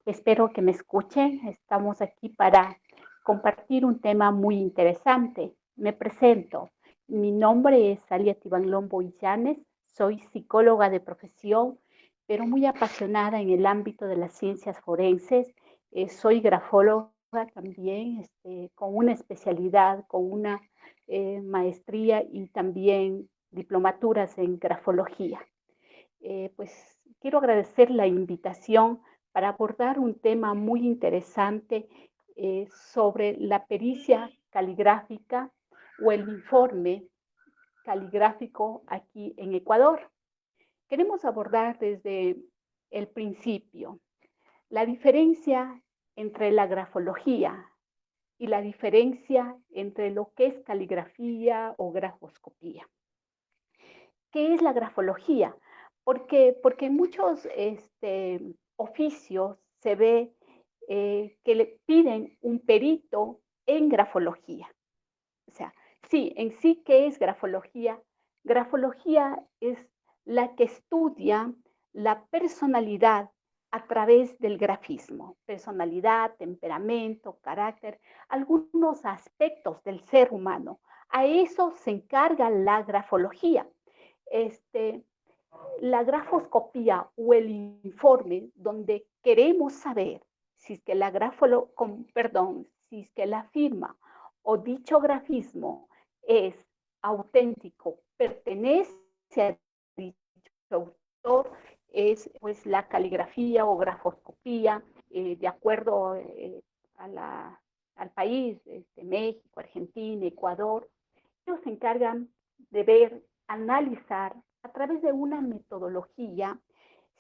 Espero que me escuchen. Estamos aquí para compartir un tema muy interesante. Me presento. Mi nombre es Alia Tibanlombo Illanes. Soy psicóloga de profesión, pero muy apasionada en el ámbito de las ciencias forenses. Soy grafóloga también, con una especialidad, con una maestría y también diplomaturas en grafología. Pues quiero agradecer la invitación para abordar un tema muy interesante sobre la pericia caligráfica o el informe caligráfico aquí en Ecuador. Queremos abordar desde el principio la diferencia entre la grafología y la diferencia entre lo que es caligrafía o grafoscopía. ¿Qué es la grafología? Porque en muchos oficios se ve que le piden un perito en grafología. O sea, sí, en sí, ¿qué es grafología? Grafología es la que estudia la personalidad a través del grafismo. Personalidad, temperamento, carácter, algunos aspectos del ser humano. A eso se encarga la grafología. Este, la grafoscopía o el informe donde queremos saber si es que si es que la firma o dicho grafismo es auténtico, pertenece a dicho autor, es pues la caligrafía o grafoscopía, de acuerdo a al país, México, Argentina, Ecuador. Ellos se encargan de ver, analizar a través de una metodología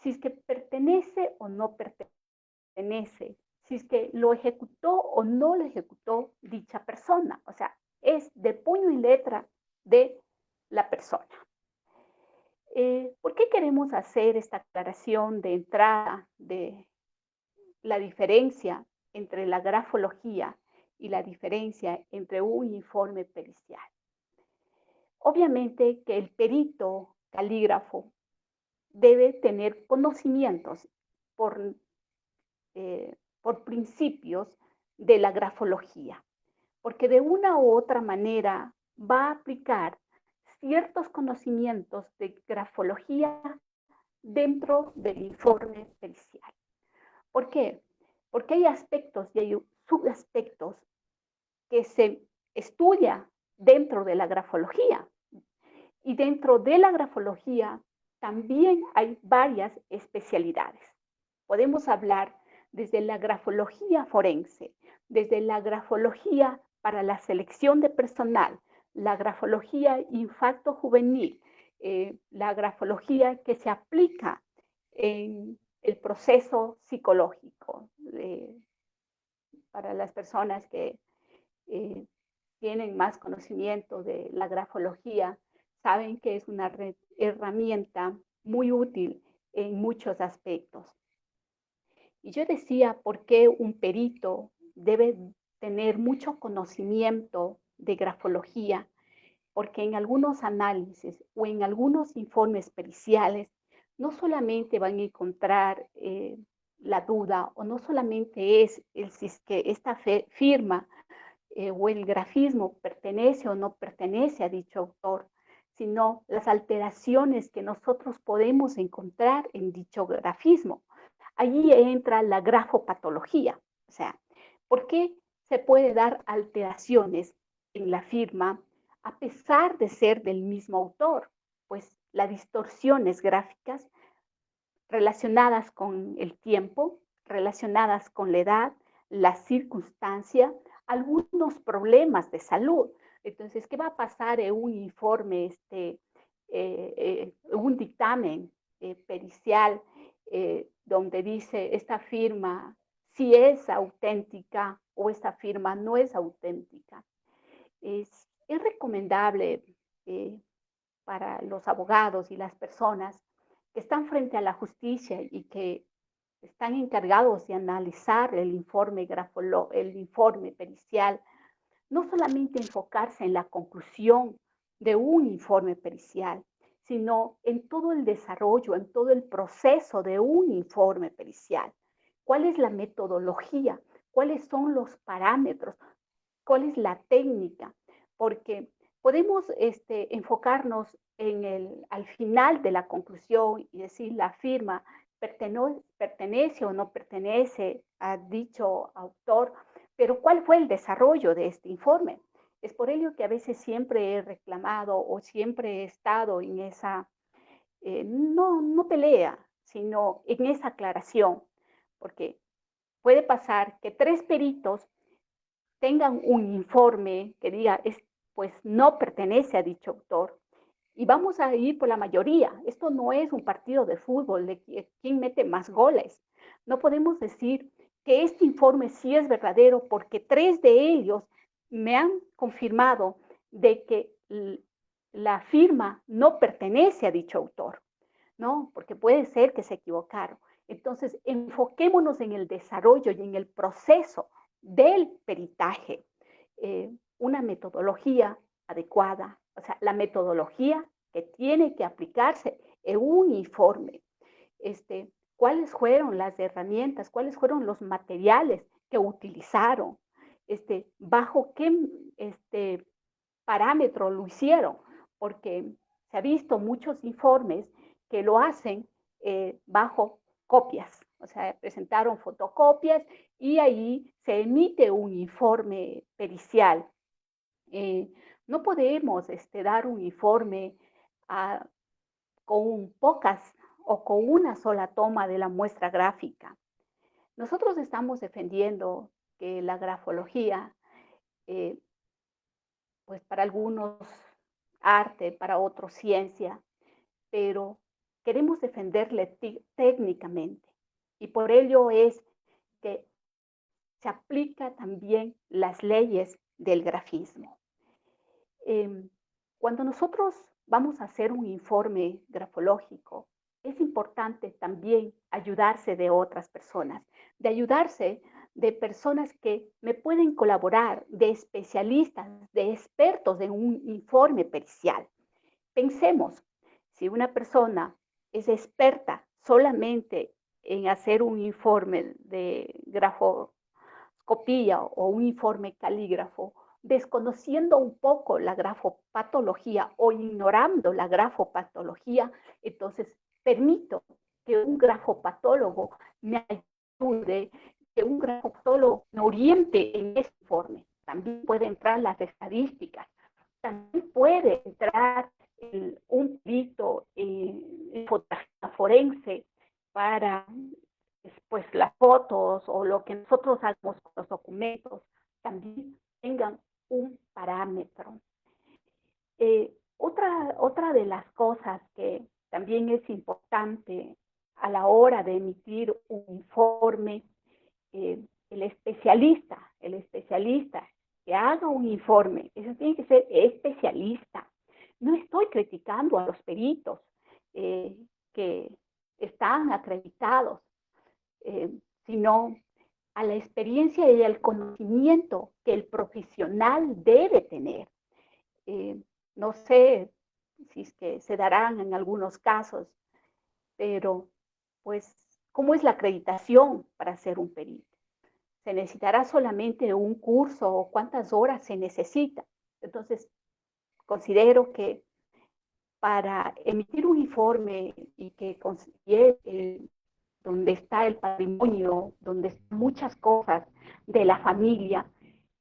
si es que pertenece o no pertenece, si es que lo ejecutó o no lo ejecutó dicha persona. O sea, es de puño y letra de la persona. ¿Por qué queremos hacer esta aclaración de entrada de la diferencia entre la grafología y la diferencia entre un informe pericial? Obviamente que el perito calígrafo debe tener conocimientos por, por principios de la grafología, porque de una u otra manera va a aplicar ciertos conocimientos de grafología dentro del informe pericial. ¿Por qué? Porque hay aspectos y hay subaspectos que se estudia dentro de la grafología. Y dentro de la grafología también hay varias especialidades. Podemos hablar desde la grafología forense, desde la grafología para la selección de personal, la grafología infarto juvenil, la grafología que se aplica en el proceso psicológico para las personas que eh, tienen más conocimiento de la grafología, saben que es una herramienta muy útil en muchos aspectos. Y yo decía, ¿por qué un perito debe tener mucho conocimiento de grafología? Porque en algunos análisis o en algunos informes periciales no solamente van a encontrar la duda o no solamente es el, si es que esta firma o el grafismo pertenece o no pertenece a dicho autor, sino las alteraciones que nosotros podemos encontrar en dicho grafismo. Allí entra la grafopatología, o sea, ¿por qué se puede dar alteraciones en la firma a pesar de ser del mismo autor? Pues las distorsiones gráficas relacionadas con el tiempo, relacionadas con la edad, la circunstancia, algunos problemas de salud. Entonces, ¿qué va a pasar en un informe, un dictamen pericial donde dice esta firma si es auténtica o esta firma no es auténtica? Es recomendable eh, para los abogados y las personas que están frente a la justicia y que están encargados de analizar el informe pericial, no solamente enfocarse en la conclusión de un informe pericial, sino en todo el desarrollo, en todo el proceso de un informe pericial. cuál es la metodología, cuáles son los parámetros, cuál es la técnica, porque podemos enfocarnos al final de la conclusión y decir la firma pertenece o no pertenece a dicho autor, pero ¿cuál fue el desarrollo de este informe? Es por ello que a veces siempre he reclamado o siempre he estado en esa, no pelea, sino en esa aclaración, porque puede pasar que 3 peritos tengan un informe que diga, pues no pertenece a dicho autor, y vamos a ir por la mayoría. Esto no es un partido de fútbol de quién mete más goles. No podemos decir que este informe sí es verdadero porque 3 de ellos me han confirmado de que la firma no pertenece a dicho autor, ¿no? Porque puede ser que se equivocaron. Entonces, enfoquémonos en el desarrollo y en el proceso del peritaje. Una metodología adecuada, o sea, la metodología que tiene que aplicarse en un informe. ¿Cuáles fueron las herramientas? ¿Cuáles fueron los materiales que utilizaron? ¿Bajo qué parámetro lo hicieron? Porque se ha visto muchos informes que lo hacen bajo copias, o sea, presentaron fotocopias y ahí se emite un informe pericial. No podemos dar un informe a, con pocas o con una sola toma de la muestra gráfica. Nosotros estamos defendiendo que la grafología, pues para algunos arte, para otros ciencia, pero queremos defenderle técnicamente. Y por ello es que se aplica también las leyes del grafismo. Cuando nosotros vamos a hacer un informe grafológico, es importante también ayudarse de otras personas, de ayudarse de personas que me pueden colaborar, de especialistas, de expertos en un informe pericial. Pensemos, si una persona es experta solamente en hacer un informe de grafoscopía o un informe calígrafo, desconociendo un poco la grafopatología o ignorando la grafopatología, entonces permito que un grafopatólogo me ayude, que un grafopatólogo me oriente en ese informe. También puede entrar las estadísticas, también puede entrar un perito en fotografía forense para pues, las fotos o lo que nosotros hagamos con los documentos también tengan un parámetro. Otra de las cosas que también es importante a la hora de emitir un informe, el especialista que haga un informe, eso tiene que ser especialista. No estoy criticando a los peritos que están acreditados, sino a la experiencia y al conocimiento que el profesional debe tener. No sé si es que se darán en algunos casos, pero pues, ¿cómo es la acreditación para ser un perito? ¿Se necesitará solamente un curso o cuántas horas se necesita? Entonces, considero que para emitir un informe y que donde está el patrimonio, donde están muchas cosas de la familia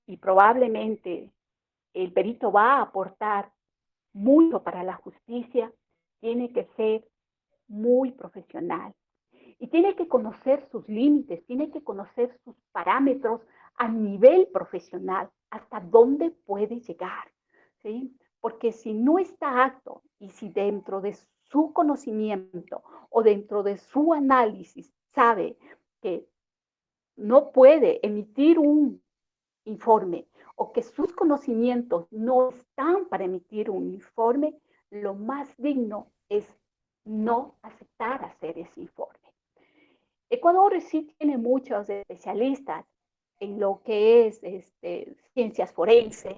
y probablemente el perito va a aportar mucho para la justicia, tiene que ser muy profesional y tiene que conocer sus límites, tiene que conocer sus parámetros a nivel profesional, hasta dónde puede llegar, ¿sí? Porque si no está apto y si dentro de su conocimiento o dentro de su análisis sabe que no puede emitir un informe o que sus conocimientos no están para emitir un informe, lo más digno es no aceptar hacer ese informe. Ecuador sí tiene muchos especialistas en lo que es ciencias forenses,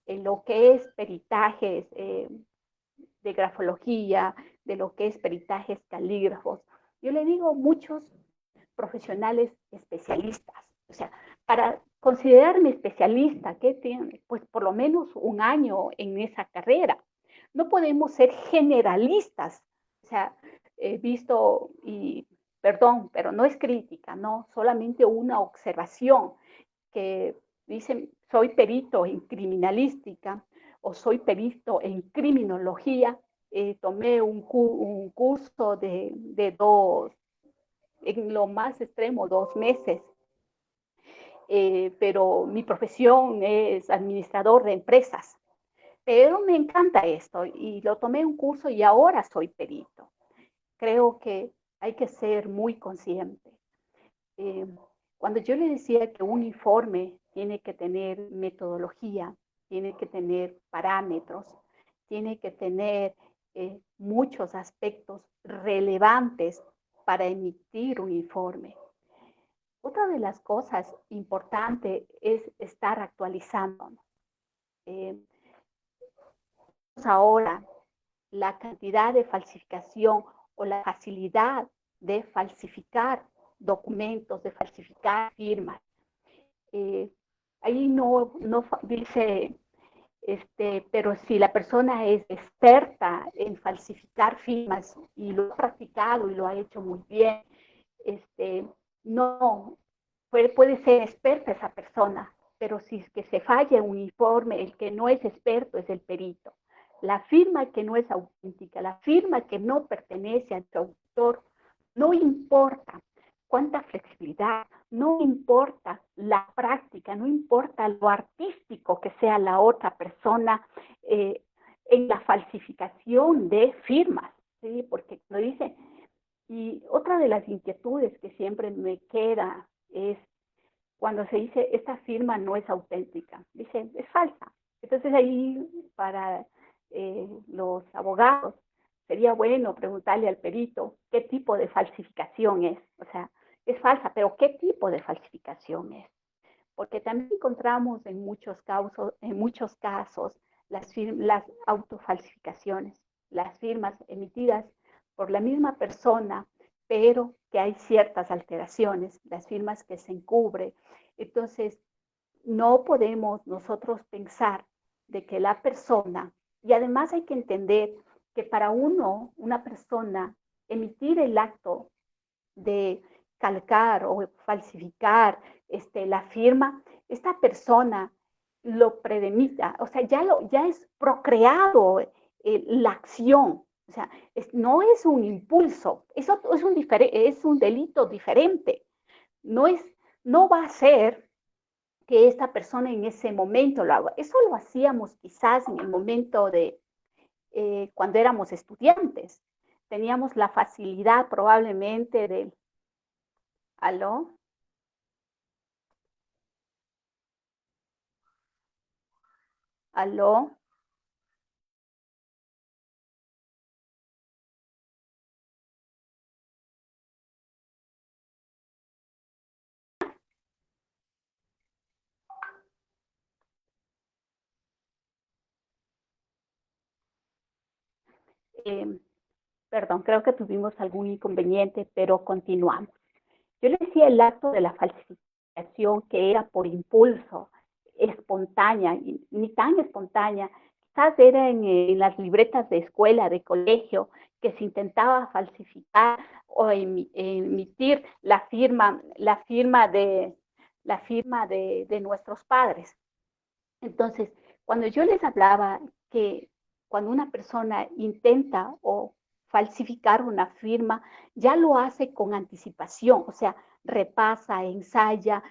en lo que es peritajes de grafología, de lo que es peritajes calígrafos. Yo le digo muchos profesionales especialistas. O sea, para considerarme especialista, ¿qué tiene? Pues por lo menos un año en esa carrera. No podemos ser generalistas. O sea, he visto, y perdón, pero no es crítica, no, solamente una observación que dicen, soy perito en criminalística o soy perito en criminología. Tomé un curso de dos, en lo más extremo, 2 meses, pero mi profesión es administrador de empresas. Pero me encanta esto y lo tomé un curso y ahora soy perito. Creo que hay que ser muy consciente. Eh, Cuando yo le decía que un informe tiene que tener metodología, tiene que tener parámetros, tiene que tener muchos aspectos relevantes para emitir un informe. Otra de las cosas importantes es estar actualizándonos. Eh, Ahora, la cantidad de falsificación o la facilidad de falsificar documentos, de falsificar firmas. Eh, Ahí no dice, pero si la persona es experta en falsificar firmas y lo ha practicado y lo ha hecho muy bien, este, no, puede ser experta esa persona, pero si es que se falla un informe, el que no es experto es el perito. La firma que no es auténtica, la firma que no pertenece a su autor, no importa cuánta flexibilidad, no importa la práctica, no importa lo artístico que sea la otra persona en la falsificación de firmas, ¿sí? Porque cuando dice, y otra de las inquietudes que siempre me queda es cuando se dice, esta firma no es auténtica, dice, es falsa. Entonces ahí para los abogados sería bueno preguntarle al perito qué tipo de falsificación es. O sea, es falsa, pero ¿qué tipo de falsificación es? Porque también encontramos en muchos casos las autofalsificaciones, las firmas emitidas por la misma persona, pero que hay ciertas alteraciones, las firmas que se encubren. Entonces, no podemos nosotros pensar de que la persona, y además hay que entender que para una persona, emitir el acto de calcar o falsificar la firma, esta persona lo premedita, o sea, ya es procreado la acción, o sea, no es un impulso, es un delito diferente, no, no va a ser que esta persona en ese momento lo haga. Eso lo hacíamos quizás en el momento de cuando éramos estudiantes. Teníamos la facilidad probablemente de, ¿aló? ¿Aló? Eh, Perdón, creo que tuvimos algún inconveniente, pero continuamos. Yo le decía el acto de la falsificación que era por impulso, espontánea, y ni tan espontánea, quizás era en las libretas de escuela, de colegio, que se intentaba falsificar o emitir la firma de nuestros padres. Entonces, cuando yo les hablaba que cuando una persona intenta o falsificar una firma, ya lo hace con anticipación, o sea, repasa, ensaya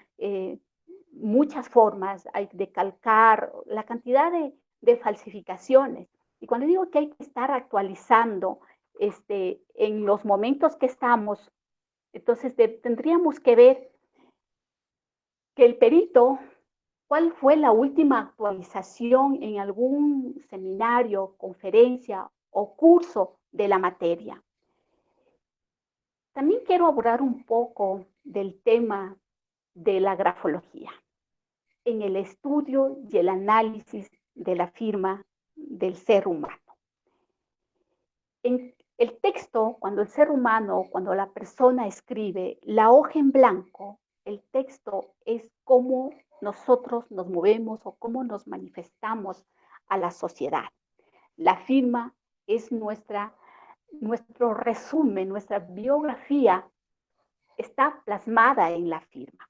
muchas formas de calcar, la cantidad de falsificaciones. Y cuando digo que hay que estar actualizando en los momentos que estamos, entonces tendríamos que ver que el perito, ¿cuál fue la última actualización en algún seminario, conferencia o curso de la materia? También quiero abordar un poco del tema de la grafología en el estudio y el análisis de la firma del ser humano. El texto, cuando el ser humano, cuando la persona escribe la hoja en blanco, el texto es cómo nosotros nos movemos o cómo nos manifestamos a la sociedad. La firma es nuestro resumen, nuestra biografía está plasmada en la firma.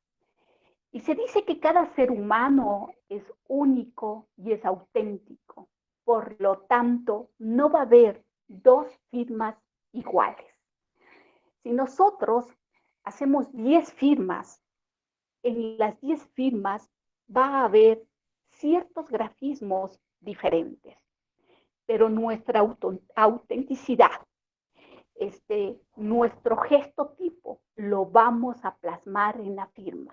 Y se dice que cada ser humano es único y es auténtico. Por lo tanto, no va a haber dos firmas iguales. Si nosotros hacemos 10 firmas, en las 10 firmas va a haber ciertos grafismos diferentes, pero nuestra autenticidad, nuestro gesto tipo, lo vamos a plasmar en la firma.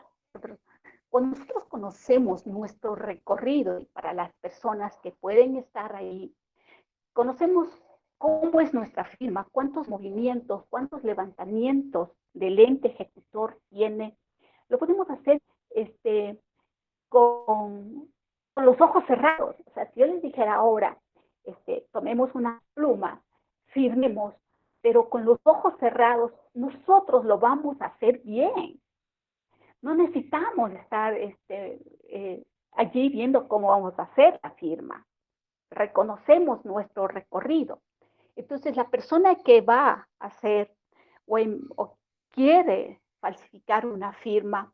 Cuando nosotros conocemos nuestro recorrido, y para las personas que pueden estar ahí, conocemos cómo es nuestra firma, cuántos movimientos, cuántos levantamientos del ente ejecutor tiene, lo podemos hacer con los ojos cerrados. O sea, si yo les dijera ahora, tomemos una pluma, firmemos, pero con los ojos cerrados, nosotros lo vamos a hacer bien. No necesitamos estar allí viendo cómo vamos a hacer la firma. Reconocemos nuestro recorrido. Entonces, la persona que va a hacer o quiere falsificar una firma,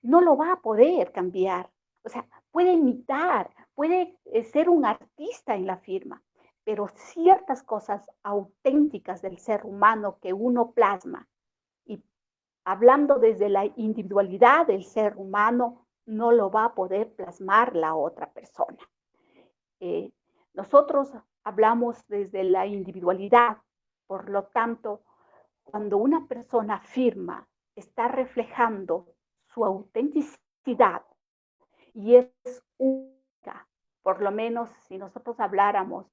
no lo va a poder cambiar. O sea, puede imitar, puede ser un artista en la firma, pero ciertas cosas auténticas del ser humano que uno plasma, y hablando desde la individualidad del ser humano, no lo va a poder plasmar la otra persona. Nosotros hablamos desde la individualidad, por lo tanto, cuando una persona firma, está reflejando su autenticidad y es única. Por lo menos si nosotros habláramos,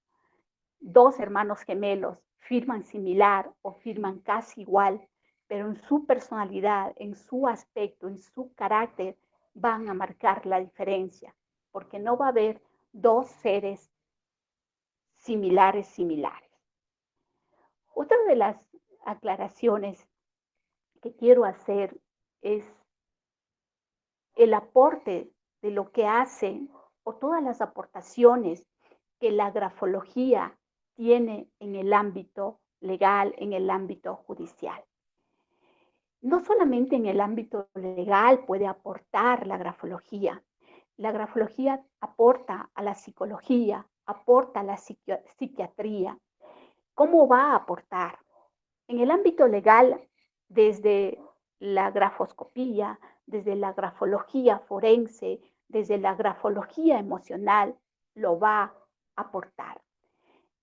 dos hermanos gemelos firman similar o firman casi igual, pero en su personalidad, en su aspecto, en su carácter, van a marcar la diferencia, porque no va a haber dos seres similares. Otra de las aclaraciones que quiero hacer es el aporte de lo que hace o todas las aportaciones que la grafología tiene en el ámbito legal, en el ámbito judicial. No solamente en el ámbito legal puede aportar la grafología aporta a la psicología, aporta a la psiquiatría. ¿Cómo va a aportar? En el ámbito legal, desde la grafoscopía, desde la grafología forense, desde la grafología emocional, lo va a aportar.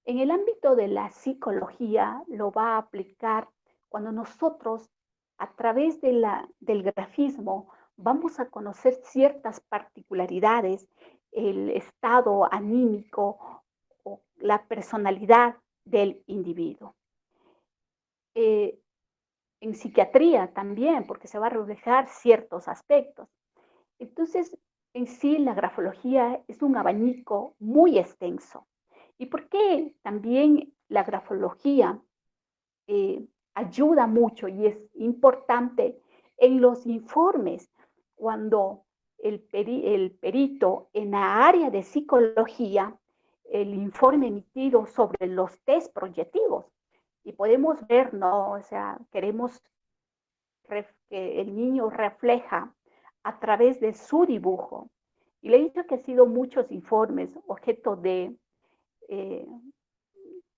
En el ámbito de la psicología, lo va a aplicar cuando nosotros, a través del grafismo, vamos a conocer ciertas particularidades, el estado anímico o la personalidad del individuo. En psiquiatría también, porque se va a reflejar ciertos aspectos. Entonces, en sí, la grafología es un abanico muy extenso. ¿Y por qué también la grafología ayuda mucho y es importante en los informes cuando el perito en la área de psicología, el informe emitido sobre los test proyectivos? Y podemos ver, ¿no? O sea, queremos que el niño refleja a través de su dibujo. Y le he dicho que han sido muchos informes objeto eh,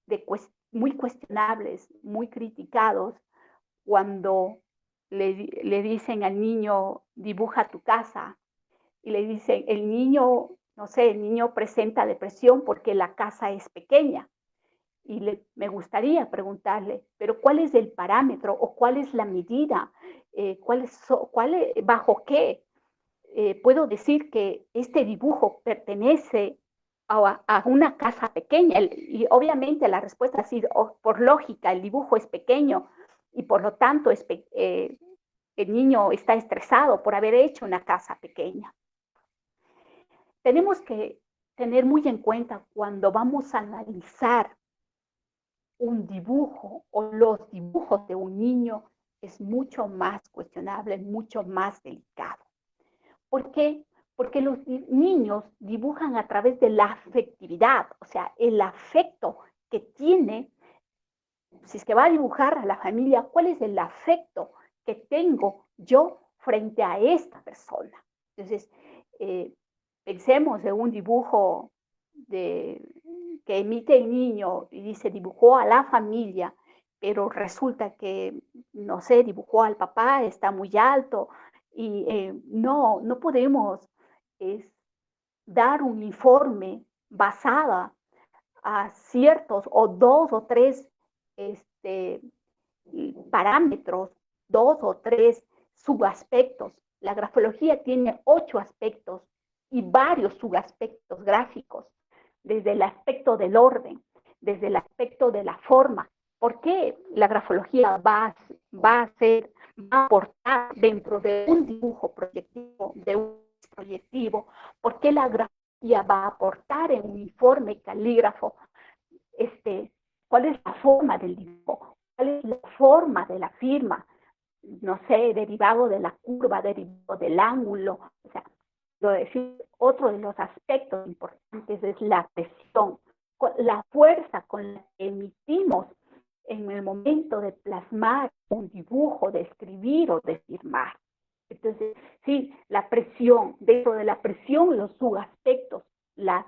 de muy cuestionables, muy criticados, cuando le dicen al niño, dibuja tu casa, y le dicen, el niño, no sé, el niño presenta depresión porque la casa es pequeña. Y me gustaría preguntarle, pero ¿cuál es el parámetro o cuál es la medida? ¿Bajo qué puedo decir que este dibujo pertenece a una casa pequeña? Y obviamente la respuesta ha sido, por lógica, el dibujo es pequeño y por lo tanto el niño está estresado por haber hecho una casa pequeña. Tenemos que tener muy en cuenta cuando vamos a analizar un dibujo o los dibujos de un niño es mucho más cuestionable, mucho más delicado. ¿Por qué? Porque los niños dibujan a través de la afectividad, o sea, el afecto que tiene. Si es que va a dibujar a la familia, ¿cuál es el afecto que tengo yo frente a esta persona? Entonces, eh, pensemos en un dibujo que emite el niño y dice dibujó a la familia, pero resulta que, no sé, dibujó al papá, está muy alto y no podemos dar un informe basado a ciertos o dos o tres este, parámetros, dos o tres subaspectos. La grafología tiene 8 aspectos y varios subaspectos gráficos, desde el aspecto del orden, desde el aspecto de la forma. ¿Por qué la grafología va a aportar dentro de un dibujo proyectivo, de un proyectivo? ¿Por qué la grafología va a aportar en un informe calígrafo cuál es la forma del dibujo, cuál es la forma de la firma, no sé, derivado de la curva, derivado del ángulo. O sea, otro de los aspectos importantes es la presión, la fuerza con la que emitimos en el momento de plasmar un dibujo, de escribir o de firmar. Entonces, sí, la presión, dentro de la presión, los subaspectos, la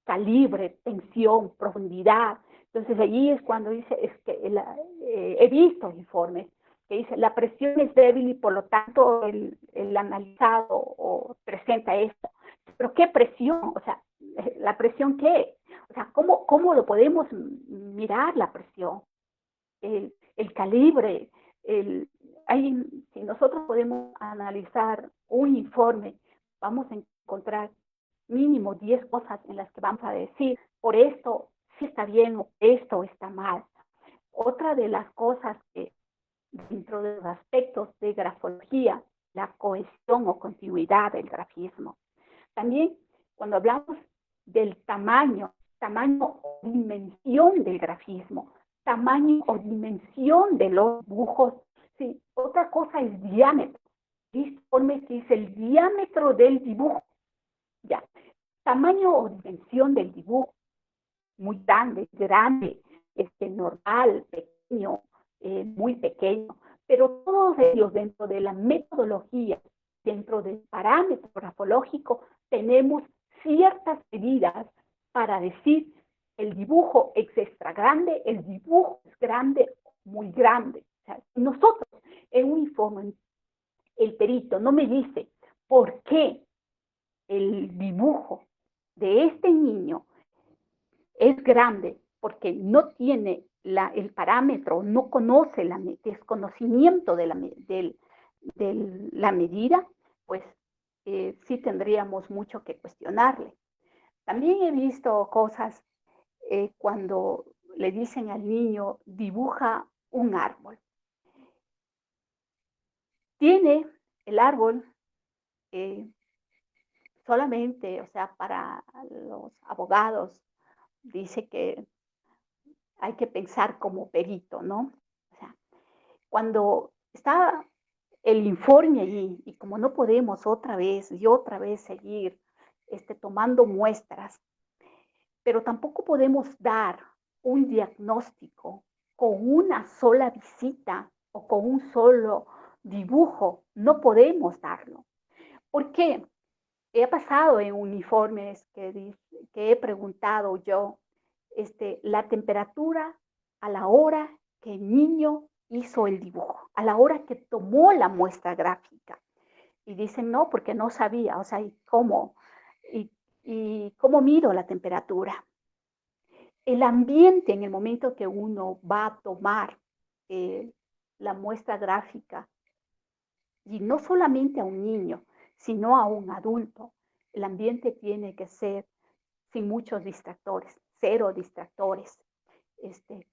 calibre, tensión, profundidad. Entonces, allí es cuando dice, he visto informes que dice, la presión es débil y por lo tanto el analizado o presenta esto. Pero ¿qué presión? O sea, ¿la presión qué? O sea, ¿cómo lo podemos mirar la presión? El calibre, si nosotros podemos analizar un informe, vamos a encontrar mínimo 10 cosas en las que vamos a decir, por esto sí está bien o esto está mal. Otra de las cosas que dentro de los aspectos de grafología, la cohesión o continuidad del grafismo. También cuando hablamos del tamaño o dimensión del grafismo, tamaño o dimensión de los dibujos. Sí, otra cosa es diámetro. Informe que es el diámetro del dibujo. Ya, tamaño o dimensión del dibujo, muy grande, normal, pequeño, muy pequeño, pero todos ellos dentro de la metodología, dentro del parámetro grafológico, tenemos ciertas medidas para decir el dibujo es extra grande, el dibujo es grande, muy grande. O sea, nosotros en un informe, el perito no me dice por qué el dibujo de este niño es grande porque no tiene el parámetro, no conoce el desconocimiento de la medida, pues sí tendríamos mucho que cuestionarle. También he visto cosas cuando le dicen al niño, dibuja un árbol. Tiene el árbol solamente, o sea, para los abogados, dice que hay que pensar como perito, ¿no? O sea, cuando está el informe allí y como no podemos otra vez y otra vez seguir tomando muestras, pero tampoco podemos dar un diagnóstico con una sola visita o con un solo dibujo, no podemos darlo. ¿Por qué? He pasado en uniformes que he preguntado yo, la temperatura a la hora que el niño hizo el dibujo, a la hora que tomó la muestra gráfica. Y dicen, no, porque no sabía, o sea, ¿y cómo? ¿Y cómo mido la temperatura? El ambiente en el momento que uno va a tomar la muestra gráfica, y no solamente a un niño, sino a un adulto, el ambiente tiene que ser sin muchos distractores, 0 distractores,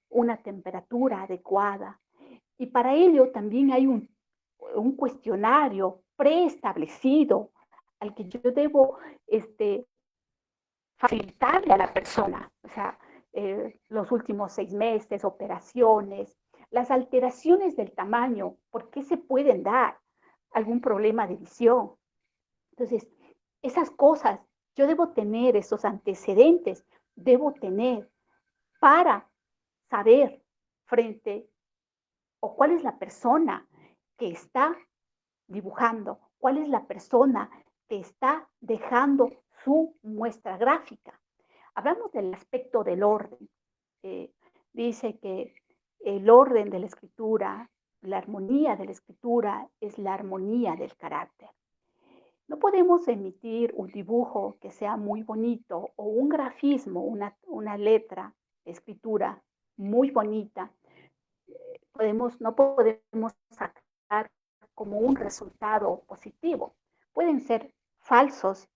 una temperatura adecuada. Y para ello también hay un cuestionario preestablecido al que yo debo facilitarle a la persona. O sea, los últimos 6 meses, operaciones, las alteraciones del tamaño, ¿por qué se pueden dar? Algún problema de visión. Entonces, esas cosas, yo debo tener esos antecedentes, debo tener para saber frente o cuál es la persona que está dibujando, cuál es la persona que está dejando su muestra gráfica. Hablamos del aspecto del orden. Eh, Dice que el orden de la escritura, la armonía de la escritura es la armonía del carácter. No podemos emitir un dibujo que sea muy bonito o un grafismo, una letra, escritura muy bonita. No podemos sacar como un resultado positivo. Pueden ser falsos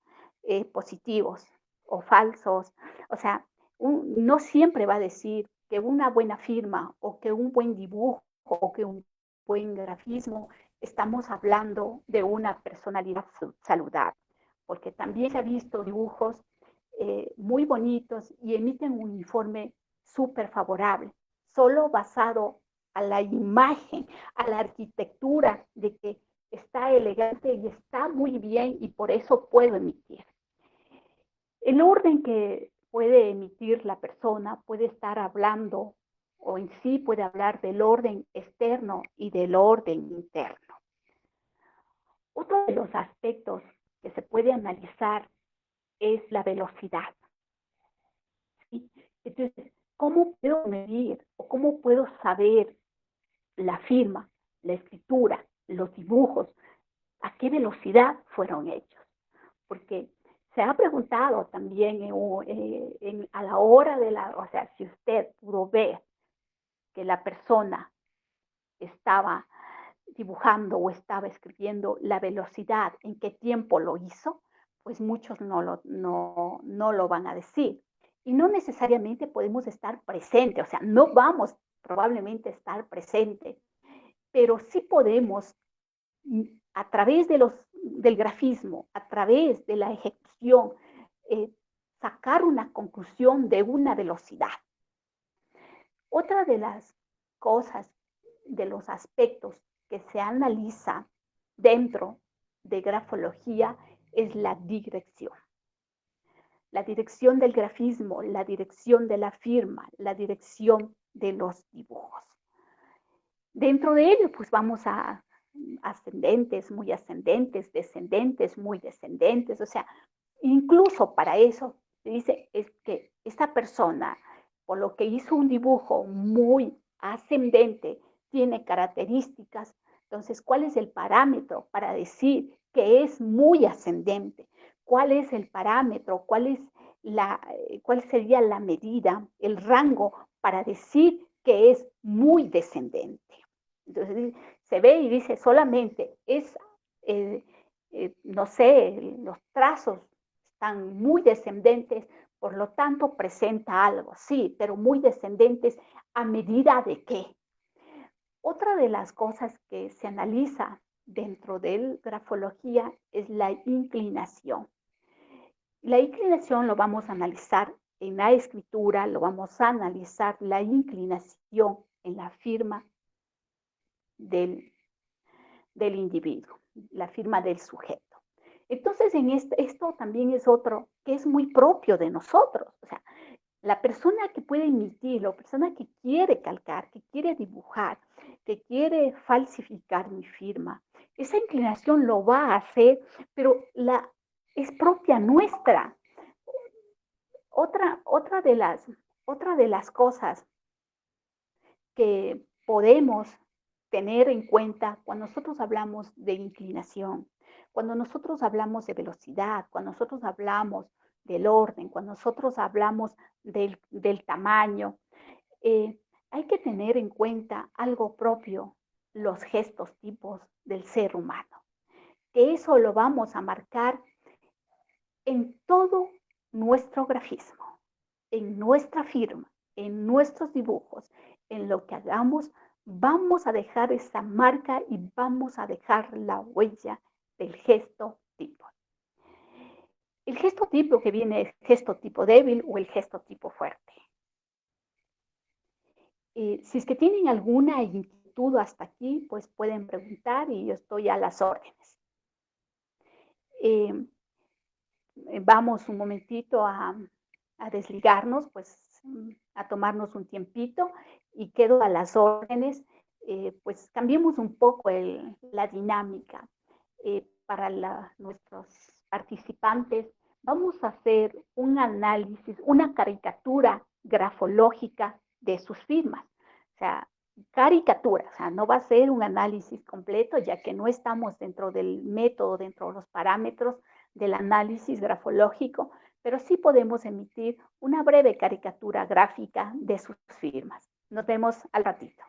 positivos o falsos. O sea, no siempre va a decir que una buena firma o que un buen dibujo o que un buen grafismo estamos hablando de una personalidad saludable, porque también se ha visto dibujos muy bonitos y emiten un informe súper favorable, solo basado a la imagen, a la arquitectura de que está elegante y está muy bien y por eso puedo emitir. El orden que puede emitir la persona puede estar hablando o en sí puede hablar del orden externo y del orden interno. Otro de los aspectos que se puede analizar es la velocidad. ¿Sí? Entonces, ¿cómo puedo medir o cómo puedo saber la firma, la escritura, los dibujos, a qué velocidad fueron hechos? Porque se ha preguntado también a la hora o sea, si usted pudo ver que la persona estaba dibujando o estaba escribiendo, la velocidad, en qué tiempo lo hizo, pues muchos no lo van a decir. Y no necesariamente podemos estar presentes, o sea, no vamos probablemente a estar presentes, pero sí podemos, a través del grafismo, a través de la ejecución, eh, sacar una conclusión de una velocidad. Otra de las cosas, de los aspectos que se analiza dentro de grafología es la dirección. La dirección del grafismo, la dirección de la firma, la dirección de los dibujos. Dentro de ello, pues vamos a ascendentes, muy ascendentes, descendentes, muy descendentes, o sea, incluso para eso se dice es que esta persona, por lo que hizo un dibujo muy ascendente, tiene características, entonces, ¿cuál es el parámetro para decir que es muy ascendente? ¿Cuál es el parámetro? ¿Cuál sería la medida, el rango para decir que es muy descendente? Entonces se ve y dice solamente no sé, los trazos están muy descendentes, por lo tanto presenta algo, sí, pero muy descendentes a medida de qué. Otra de las cosas que se analiza dentro de grafología es la inclinación. La inclinación lo vamos a analizar en la escritura, lo vamos a analizar la inclinación en la firma del individuo, la firma del sujeto. Entonces, esto también es otro que es muy propio de nosotros. O sea, la persona que puede emitir, la persona que quiere calcar, que quiere dibujar, que quiere falsificar mi firma, esa inclinación lo va a hacer, pero es propia nuestra. Otra de las cosas que podemos tener en cuenta cuando nosotros hablamos de inclinación, cuando nosotros hablamos de velocidad, cuando nosotros hablamos del orden, cuando nosotros hablamos del tamaño, hay que tener en cuenta algo propio, los gestos tipos del ser humano, que eso lo vamos a marcar en todo nuestro grafismo, en nuestra firma, en nuestros dibujos, en lo que hagamos, vamos a dejar esa marca y vamos a dejar la huella del gesto tipo. El gesto tipo que viene es gesto tipo débil o el gesto tipo fuerte. Si es que tienen alguna inquietud hasta aquí, pues pueden preguntar y yo estoy a las órdenes. Eh, Vamos un momentito a desligarnos, pues a tomarnos un tiempito y quedo a las órdenes. Pues cambiemos un poco la dinámica para nuestros participantes. Vamos a hacer un análisis, una caricatura grafológica de sus firmas. O sea, caricatura, o sea, no va a ser un análisis completo, ya que no estamos dentro del método, dentro de los parámetros del análisis grafológico, pero sí podemos emitir una breve caricatura gráfica de sus firmas. Nos vemos al ratito.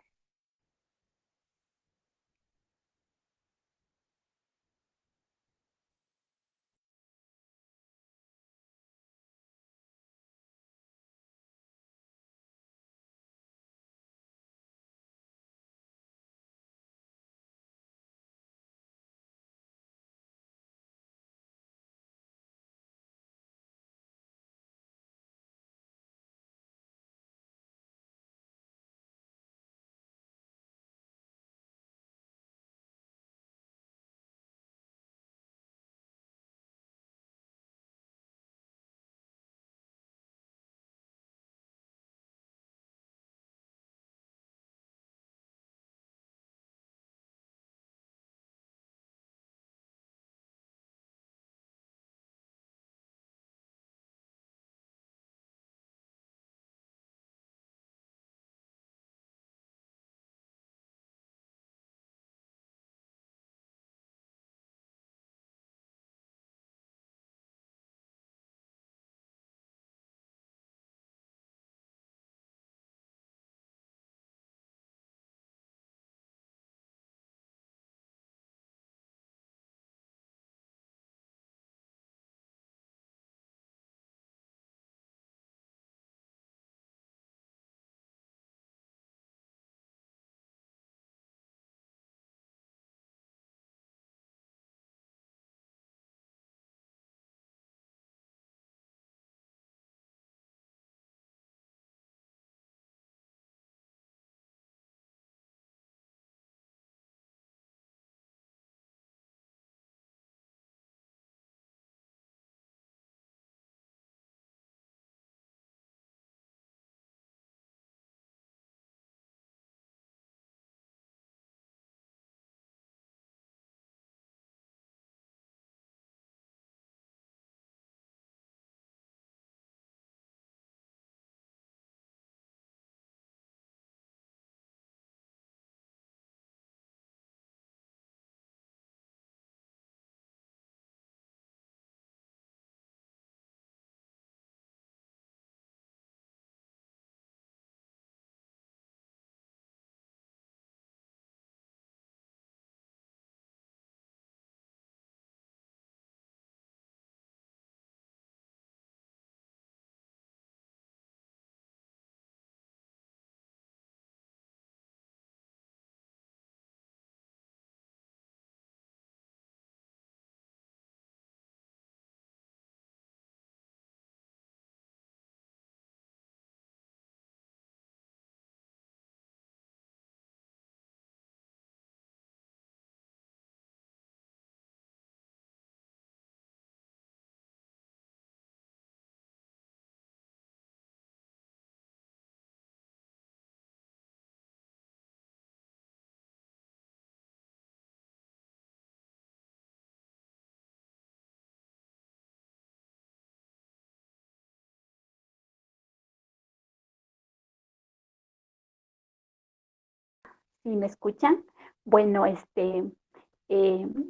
¿Sí me escuchan? Bueno,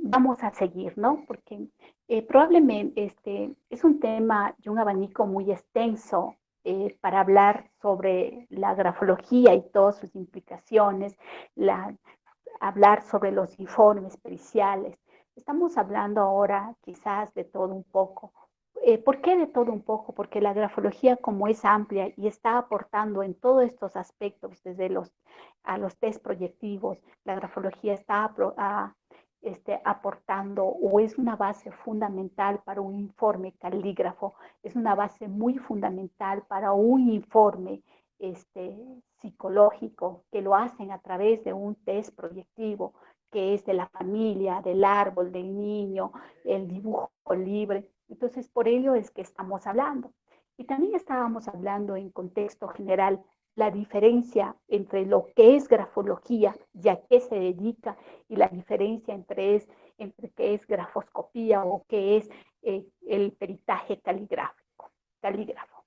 vamos a seguir, ¿no? Porque probablemente es un tema y un abanico muy extenso para hablar sobre la grafología y todas sus implicaciones, hablar sobre los informes periciales. Estamos hablando ahora quizás de todo un poco. ¿Por qué de todo un poco? Porque la grafología como es amplia y está aportando en todos estos aspectos, desde a los test proyectivos, la grafología está aportando o es una base fundamental para un informe calígrafo, es una base muy fundamental para un informe este, psicológico, que lo hacen a través de un test proyectivo, que es de la familia, del árbol, del niño, el dibujo libre. Entonces, por ello es que estamos hablando. Y también estábamos hablando en contexto general la diferencia entre lo que es grafología y a qué se dedica, y la diferencia entre qué es grafoscopía o qué es el peritaje calígrafo.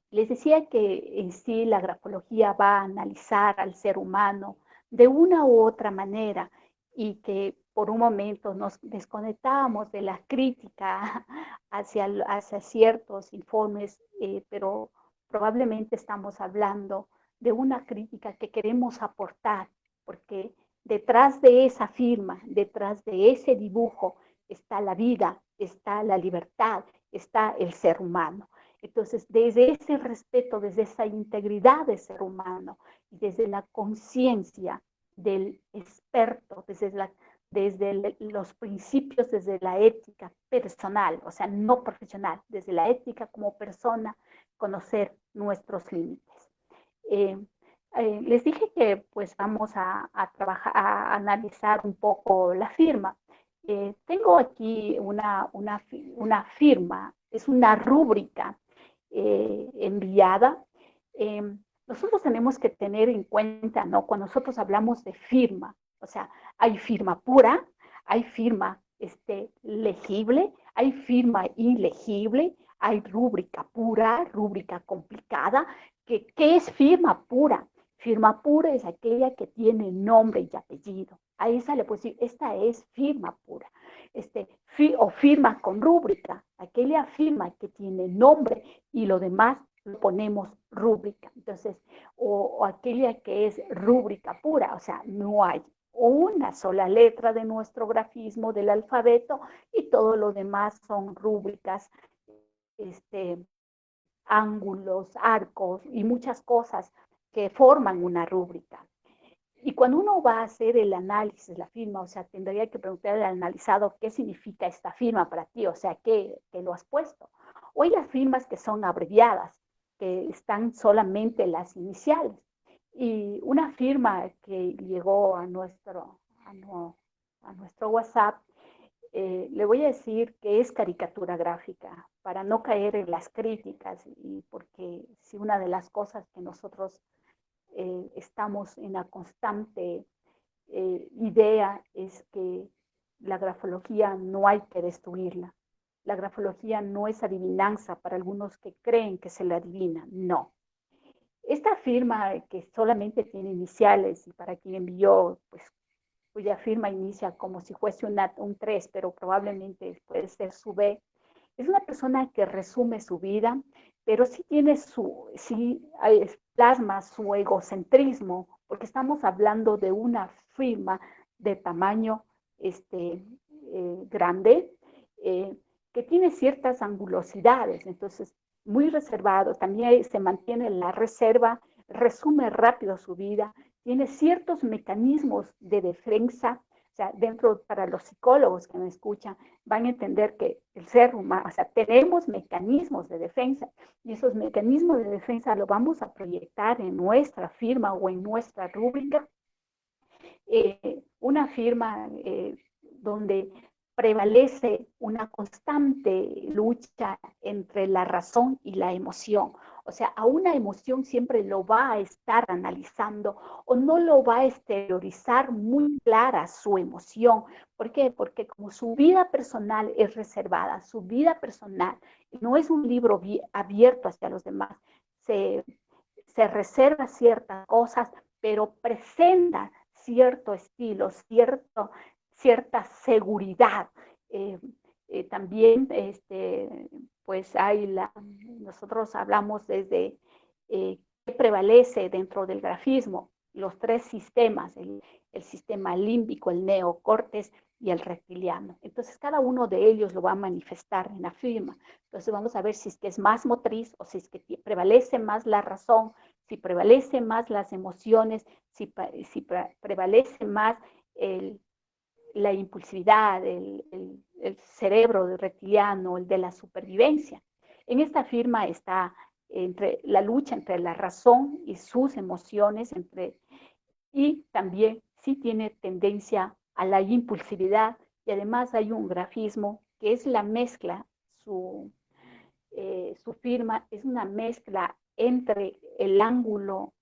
Les decía que en sí la grafología va a analizar al ser humano de una u otra manera, y que por un momento nos desconectábamos de la crítica hacia ciertos informes, pero probablemente estamos hablando de una crítica que queremos aportar, porque detrás de esa firma, detrás de ese dibujo, está la vida, está la libertad, está el ser humano. Entonces, desde ese respeto, desde esa integridad del ser humano y desde la conciencia del experto, desde los principios, desde la ética personal, o sea, no profesional, desde la ética como persona, conocer nuestros límites. Eh, les dije que pues vamos a trabajar, a analizar un poco la firma. Tengo aquí una firma, es una rúbrica enviada. Eh, Nosotros tenemos que tener en cuenta, ¿no? Cuando nosotros hablamos de firma, o sea, hay firma pura, hay firma legible, hay firma ilegible, hay rúbrica pura, rúbrica complicada. ¿Qué es firma pura? Firma pura es aquella que tiene nombre y apellido. A esa le puedo decir, esta es firma pura. O firma con rúbrica, aquella firma que tiene nombre y lo demás lo ponemos rúbrica. Entonces, o aquella que es rúbrica pura, o sea, no hay una sola letra de nuestro grafismo del alfabeto y todo lo demás son rúbricas, este, ángulos, arcos y muchas cosas que forman una rúbrica. Y cuando uno va a hacer el análisis de la firma, o sea, tendría que preguntarle al analizado qué significa esta firma para ti, o sea, qué lo has puesto. O hay las firmas que son abreviadas, que están solamente las iniciales. Y una firma que llegó a nuestro WhatsApp, le voy a decir que es caricatura gráfica, para no caer en las críticas, y porque si una de las cosas que nosotros estamos en la constante idea es que la grafología no hay que destruirla. La grafología no es adivinanza para algunos que creen que se la adivina, no. Esta firma que solamente tiene iniciales, y para quien envió, pues cuya firma inicia como si fuese un 3, pero probablemente puede ser su B, es una persona que resume su vida, pero sí tiene sí plasma su egocentrismo, porque estamos hablando de una firma de tamaño grande, eh, que tiene ciertas angulosidades, entonces muy reservado, también se mantiene la reserva, resume rápido su vida, tiene ciertos mecanismos de defensa. O sea, dentro, para los psicólogos que me escuchan, van a entender que el ser humano, o sea, tenemos mecanismos de defensa, y esos mecanismos de defensa lo vamos a proyectar en nuestra firma o en nuestra rúbrica. Una firma donde prevalece una constante lucha entre la razón y la emoción. O sea, a una emoción siempre lo va a estar analizando, o no lo va a exteriorizar muy clara su emoción. ¿Por qué? Porque como su vida personal es reservada, su vida personal no es un libro abierto hacia los demás, se, se reserva ciertas cosas, pero presenta cierto estilo, cierta seguridad. Eh, También, pues nosotros hablamos desde qué prevalece dentro del grafismo, los tres sistemas, el sistema límbico, el neocortes y el reptiliano. Entonces, cada uno de ellos lo va a manifestar en la firma. Entonces, vamos a ver si es que es más motriz, o si es que prevalece más la razón, si prevalece más las emociones, si prevalece más la impulsividad, el cerebro reptiliano, el de la supervivencia. En esta firma está entre la lucha entre la razón y sus emociones, y también sí tiene tendencia a la impulsividad, y además hay un grafismo que es la mezcla, su firma es una mezcla entre el ángulo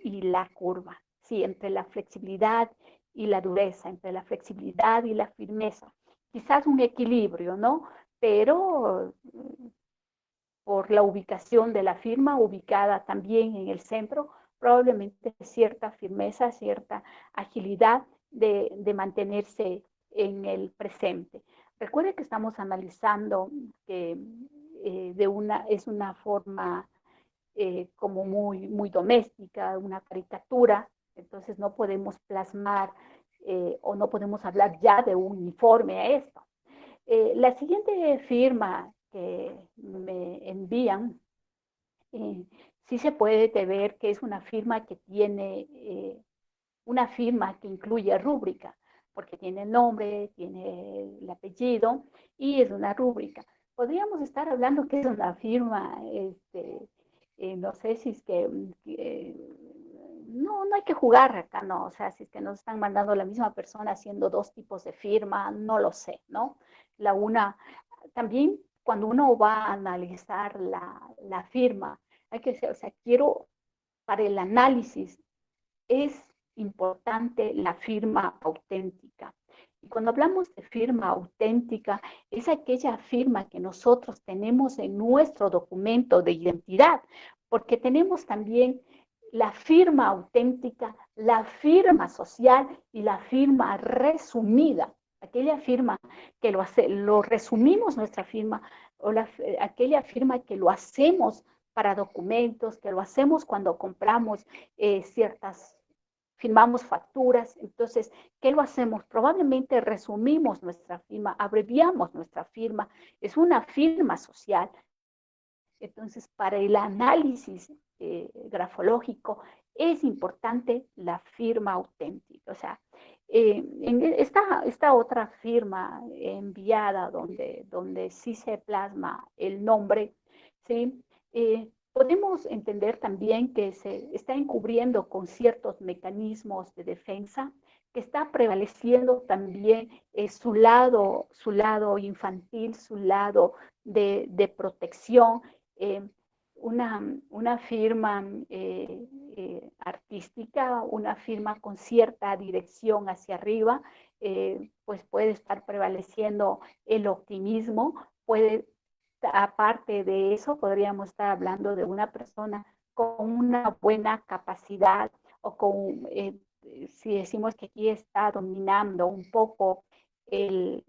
y la curva, sí, entre la flexibilidad y la dureza, entre la flexibilidad y la firmeza. Quizás un equilibrio, ¿no? Pero por la ubicación de la firma, ubicada también en el centro, probablemente cierta firmeza, cierta agilidad de mantenerse en el presente. Recuerde que estamos analizando que es una forma como muy doméstica, una caricatura, entonces no podemos plasmar o no podemos hablar ya de un uniforme a esto. La siguiente firma que me envían, eh, sí se puede ver que es una firma que tiene, una firma que incluye rúbrica, porque tiene el nombre, tiene el apellido y es una rúbrica. Podríamos estar hablando que es una firma, no sé si es que, no hay que jugar acá, no, o sea, si es que nos están mandando la misma persona haciendo dos tipos de firma, no lo sé, ¿no? La una, también cuando uno va a analizar la firma, hay que decir, o sea, quiero, para el análisis, es importante la firma auténtica. Y cuando hablamos de firma auténtica, es aquella firma que nosotros tenemos en nuestro documento de identidad, porque tenemos también la firma auténtica, la firma social y la firma resumida. Aquella firma que lo resumimos nuestra firma, o aquella firma que lo hacemos para documentos, que lo hacemos cuando compramos firmamos facturas. Entonces, ¿qué lo hacemos? Probablemente resumimos nuestra firma, abreviamos nuestra firma, es una firma social. Entonces, para el análisis grafológico es importante la firma auténtica. O sea, en esta otra firma enviada donde sí se plasma el nombre, ¿sí? Podemos entender también que se está encubriendo con ciertos mecanismos de defensa, que está prevaleciendo también su lado infantil, su lado de protección, eh, una firma artística, una firma con cierta dirección hacia arriba, pues puede estar prevaleciendo el optimismo, aparte de eso, podríamos estar hablando de una persona con una buena capacidad o si decimos que aquí está dominando un poco el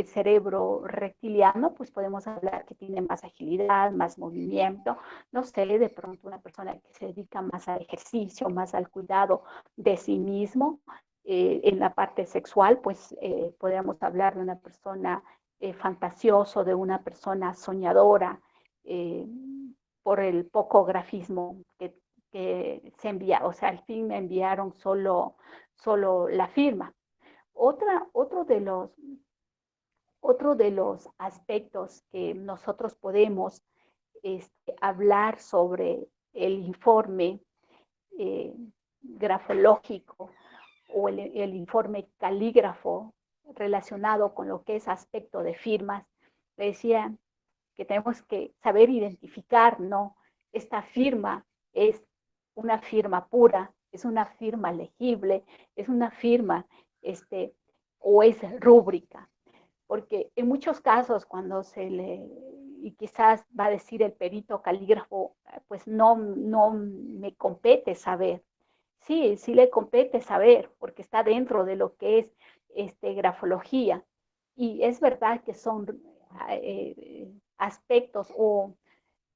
cerebro reptiliano, pues podemos hablar que tiene más agilidad, más movimiento, no sé, de pronto una persona que se dedica más al ejercicio, más al cuidado de sí mismo. En la parte sexual, pues podríamos hablar de una persona fantasioso, de una persona soñadora, eh, por el poco grafismo que se envía, o sea, al fin me enviaron solo la firma. Otro de los aspectos que nosotros podemos hablar sobre el informe eh, grafológico o el informe calígrafo relacionado con lo que es aspecto de firmas, le decía que tenemos que saber identificar, ¿no? Esta firma es una firma pura, es una firma legible, es una firma, o es rúbrica, porque en muchos casos cuando y quizás va a decir el perito calígrafo, pues no me compete saber. Sí, sí le compete saber, porque está dentro de lo que es grafología. Y es verdad que son aspectos o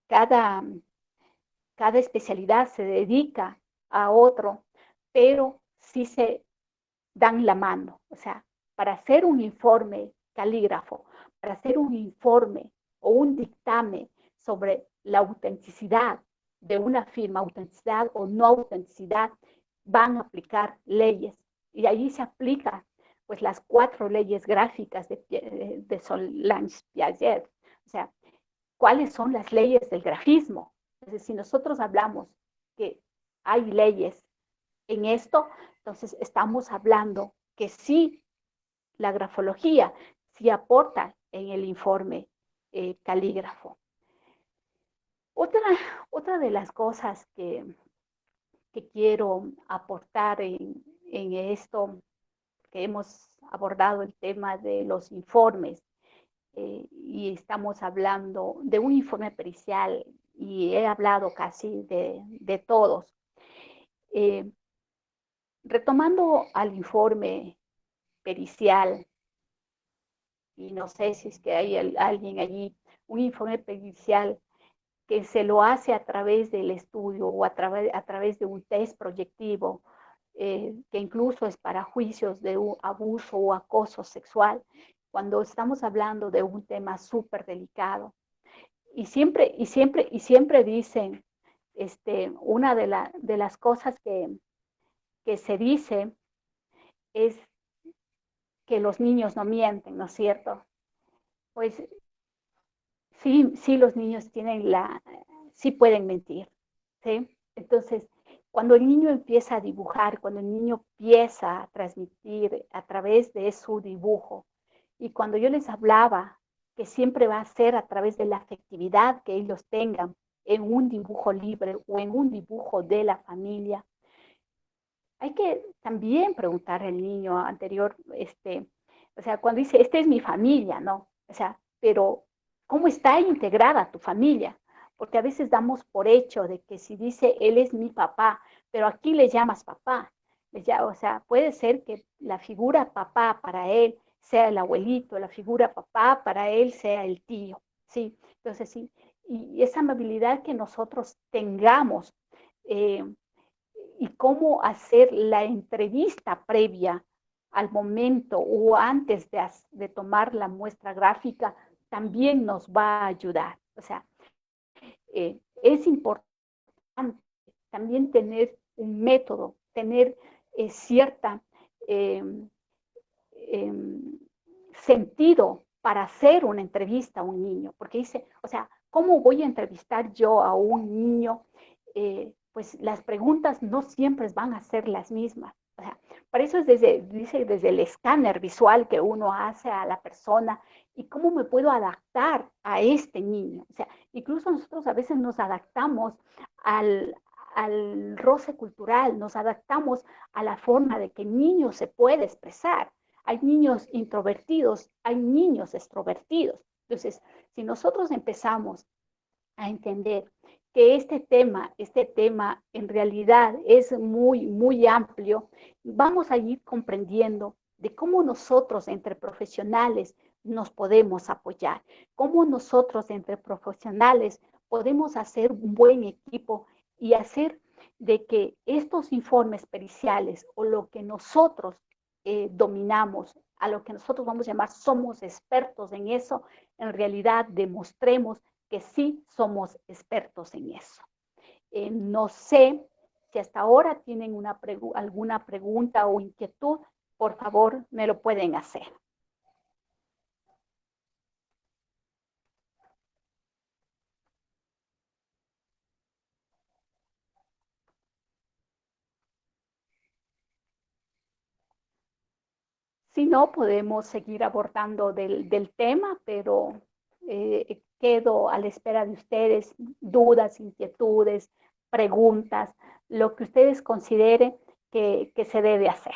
cada, cada especialidad se dedica a otro, pero sí se dan la mano. O sea, para hacer un informe calígrafo, para hacer un informe o un dictamen sobre la autenticidad de una firma, autenticidad o no autenticidad, van a aplicar leyes. Y allí se aplican pues las 4 leyes gráficas de Solange Piaget. O sea, cuáles son las leyes del grafismo. Entonces, si nosotros hablamos que hay leyes en esto, entonces estamos hablando que sí, la grafología sí aporta en el informe calígrafo. Otra, otra de las cosas que quiero aportar en esto, que hemos abordado el tema de los informes y estamos hablando de un informe pericial y he hablado casi de todos. Eh, Retomando al informe pericial, y no sé si es que hay alguien allí, un informe pericial que se lo hace a través del estudio o a través de un test proyectivo, que incluso es para juicios de abuso o acoso sexual, cuando estamos hablando de un tema súper delicado. Y siempre dicen, una de las cosas que se dice es que los niños no mienten, ¿no es cierto? Pues sí, sí los niños sí pueden mentir, ¿sí? Entonces, cuando el niño empieza a dibujar, cuando el niño empieza a transmitir a través de su dibujo, y cuando yo les hablaba que siempre va a ser a través de la afectividad que ellos tengan en un dibujo libre o en un dibujo de la familia, hay que también preguntar al niño anterior, o sea, cuando dice, esta es mi familia, ¿no? O sea, pero ¿cómo está integrada tu familia? Porque a veces damos por hecho de que si dice, él es mi papá, pero aquí le llamas papá. O sea, puede ser que la figura papá para él sea el abuelito, la figura papá para él sea el tío, ¿sí? Entonces, sí, y esa amabilidad que nosotros tengamos, eh, y cómo hacer la entrevista previa al momento o antes de tomar la muestra gráfica también nos va a ayudar. O sea, es importante también tener un método, tener cierta eh, eh, sentido para hacer una entrevista a un niño, porque dice, o sea, ¿cómo voy a entrevistar yo a un niño? Pues las preguntas no siempre van a ser las mismas. O sea, para eso es desde el escáner visual que uno hace a la persona y cómo me puedo adaptar a este niño. O sea, incluso nosotros a veces nos adaptamos al, al roce cultural, nos adaptamos a la forma de que el niño se puede expresar. Hay niños introvertidos, hay niños extrovertidos. Entonces, si nosotros empezamos a entender que este tema en realidad es muy, muy amplio, vamos a ir comprendiendo de cómo nosotros entre profesionales nos podemos apoyar, cómo nosotros entre profesionales podemos hacer un buen equipo y hacer de que estos informes periciales o lo que nosotros dominamos, a lo que nosotros vamos a llamar somos expertos en eso, en realidad demostremos que sí somos expertos en eso. No sé si hasta ahora tienen alguna pregunta o inquietud, por favor, me lo pueden hacer. Si no, podemos seguir abordando del tema, pero quedo a la espera de ustedes, dudas, inquietudes, preguntas, lo que ustedes consideren que se debe hacer.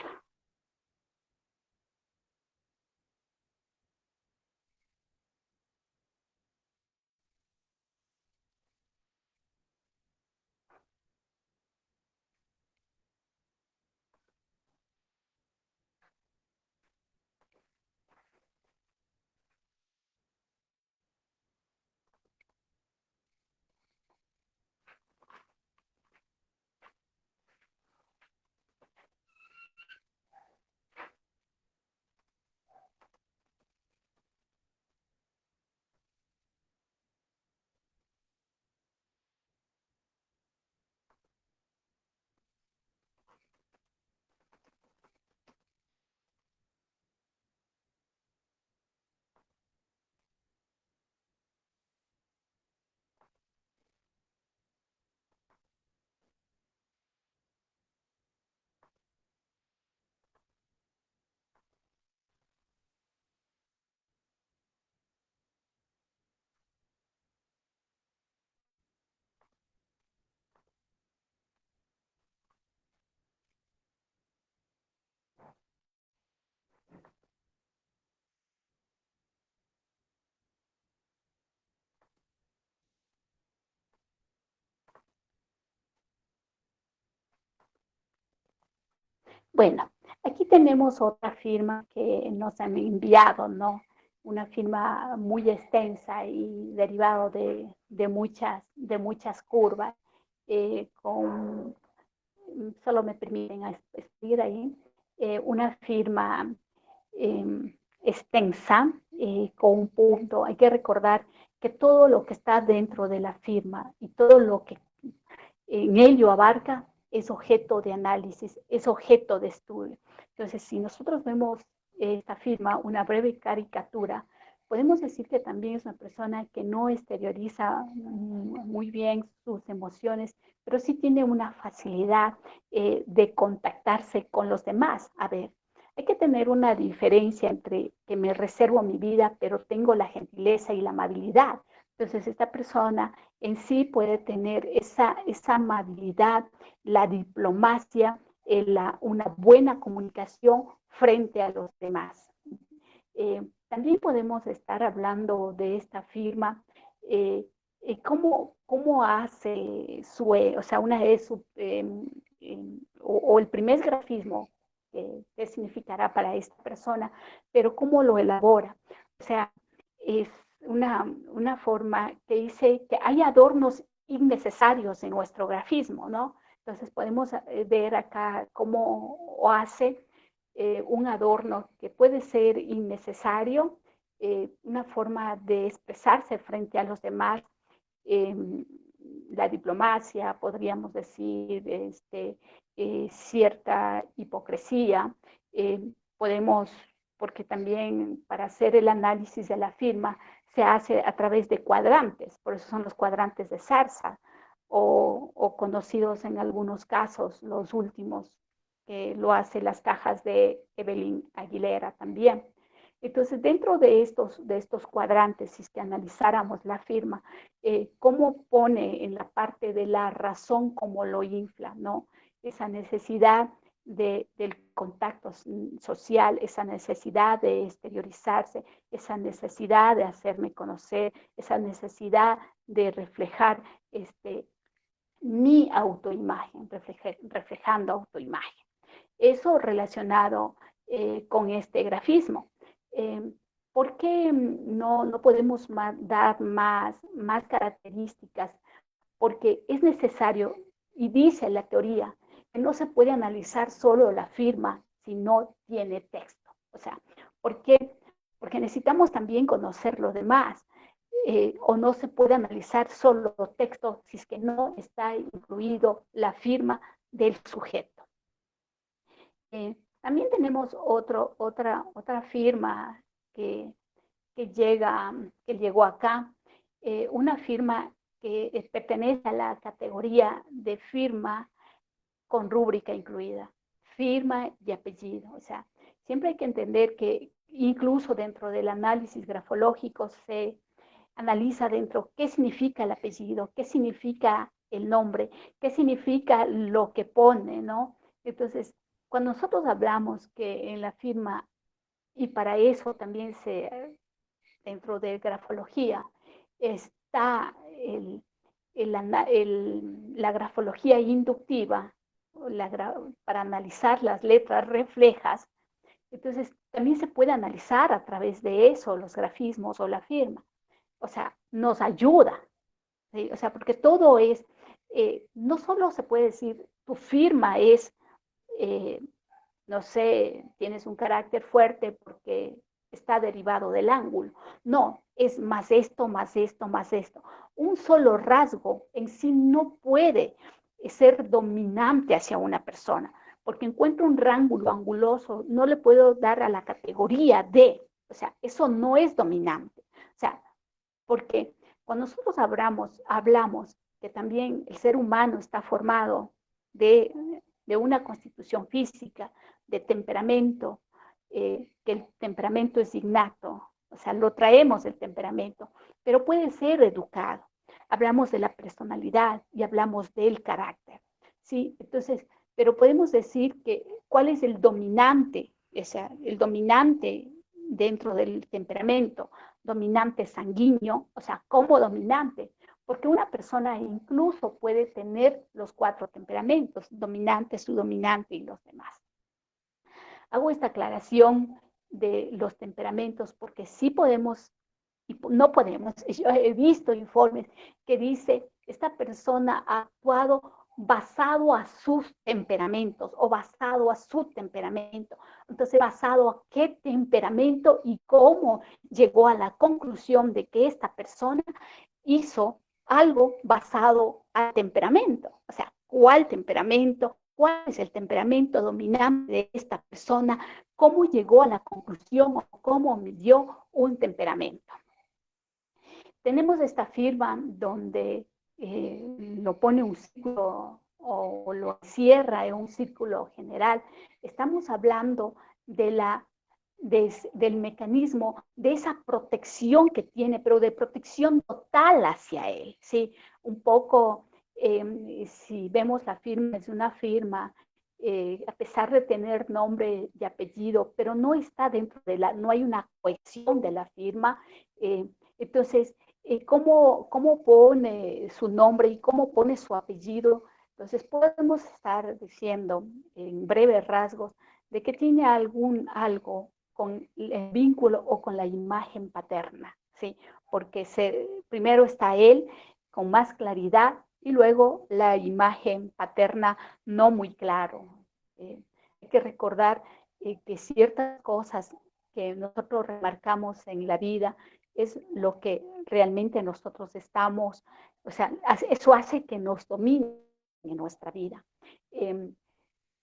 Bueno, aquí tenemos otra firma que nos han enviado, ¿no? Una firma muy extensa y derivado de muchas curvas, con, solo me permiten escribir ahí, una firma extensa, con un punto. Hay que recordar que todo lo que está dentro de la firma y todo lo que en ello abarca es objeto de análisis, es objeto de estudio. Entonces, si nosotros vemos esta firma, una breve caricatura, podemos decir que también es una persona que no exterioriza muy bien sus emociones, pero sí tiene una facilidad de contactarse con los demás. A ver, hay que tener una diferencia entre que me reservo mi vida, pero tengo la gentileza y la amabilidad. Entonces, esta persona en sí puede tener esa amabilidad, la diplomacia, una buena comunicación frente a los demás. También podemos estar hablando de esta firma, cómo hace o sea, una es su, o el primer grafismo que significará para esta persona, pero cómo lo elabora. O sea, es una forma que dice que hay adornos innecesarios en nuestro grafismo, ¿no? Entonces podemos ver acá cómo hace un adorno que puede ser innecesario, una forma de expresarse frente a los demás, eh, la diplomacia, podríamos decir, cierta hipocresía. Podemos, porque también para hacer el análisis de la firma se hace a través de cuadrantes, por eso son los cuadrantes de Zarza, o conocidos en algunos casos, los últimos, que lo hace las cajas de Evelyn Aguilera también. Entonces, dentro de estos cuadrantes, si es que analizáramos la firma, cómo pone en la parte de la razón, cómo lo infla, ¿no? Esa necesidad del contacto social, esa necesidad de exteriorizarse, esa necesidad de hacerme conocer, esa necesidad de reflejar mi autoimagen, reflejando autoimagen. Eso relacionado con este grafismo. Eh, ¿Por qué no podemos dar más características? Porque es necesario, y dice la teoría, que no se puede analizar solo la firma si no tiene texto. O sea, ¿por qué? Porque necesitamos también conocer lo demás. O no se puede analizar solo texto si es que no está incluido la firma del sujeto. También tenemos otra firma que, que llegó acá, una firma que pertenece a la categoría de firma con rúbrica incluida, firma y apellido. O sea, siempre hay que entender que incluso dentro del análisis grafológico se analiza dentro qué significa el apellido, qué significa el nombre, qué significa lo que pone, ¿no? Entonces, cuando nosotros hablamos que en la firma, y para eso también dentro de grafología, está la grafología inductiva, para analizar las letras reflejas. Entonces, también se puede analizar a través de eso los grafismos o la firma. O sea, nos ayuda, ¿sí? O sea, porque todo es, no solo se puede decir, tu firma es, eh, no sé, tienes un carácter fuerte porque está derivado del ángulo. No, es más esto, más esto, más esto. Un solo rasgo en sí no puede ser dominante hacia una persona, porque encuentro un rángulo anguloso, no le puedo dar a la categoría de, o sea, eso no es dominante. O sea, porque cuando nosotros hablamos que también el ser humano está formado de una constitución física, de temperamento, que el temperamento es innato, o sea, lo traemos el temperamento, pero puede ser educado. Hablamos de la personalidad y hablamos del carácter, ¿sí? Entonces, pero podemos decir que cuál es el dominante, o sea, el dominante dentro del temperamento, dominante sanguíneo, o sea, como dominante, porque una persona incluso puede tener los 4 temperamentos, dominante, subdominante y los demás. Hago esta aclaración de los temperamentos porque sí podemos y no podemos. Yo he visto informes que dice, esta persona ha actuado basado a sus temperamentos o basado a su temperamento. Entonces, basado a qué temperamento y cómo llegó a la conclusión de que esta persona hizo algo basado al temperamento. O sea, ¿cuál temperamento? ¿Cuál es el temperamento dominante de esta persona? ¿Cómo llegó a la conclusión o cómo midió un temperamento? Tenemos esta firma donde lo pone un círculo o lo cierra en un círculo general. Estamos hablando del mecanismo, de esa protección que tiene, pero de protección total hacia él, ¿sí? Un poco, si vemos la firma, es una firma, a pesar de tener nombre y apellido, pero no está dentro no hay una cohesión de la firma. Entonces, cómo pone su nombre y cómo pone su apellido. Entonces podemos estar diciendo en breves rasgos de que tiene algo con el vínculo o con la imagen paterna, ¿sí? Porque primero está él con más claridad y luego la imagen paterna no muy claro. Hay que recordar que ciertas cosas que nosotros remarcamos en la vida es lo que realmente nosotros estamos, o sea, eso hace que nos domine en nuestra vida.